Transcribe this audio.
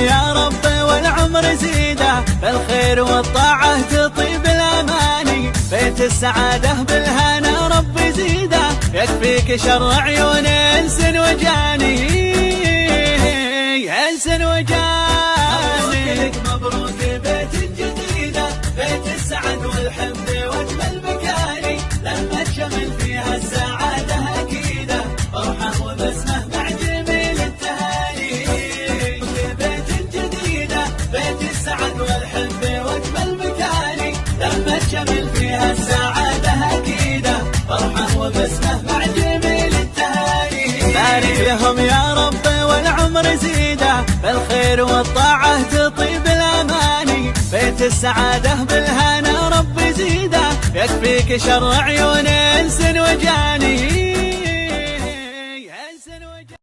يا رب والعمر زيده، بالخير والطاعة تطيب الأماني، بيت السعادة بالهنا رب زيده، يكفيك شر عيون انس وجاني، انس وجاني. مبروك بيت جديده، بيت السعد والحب واجمل مكاني، لما تشمل فيها السعاده اكيده، فرحه وبسمه مع جميل التهاني. بيت جديده، بيت السعد والحب واجمل مكاني، لما تشمل فيها السعاده اكيده، فرحه وبسمه مع جميل التهاني. بارك لهم يا رب والعمر زيده، بالخير والطاعة تطيب الأماني، بيت السعادة بالهنا رب زيده، يكفيك شر عيون انس وجاني.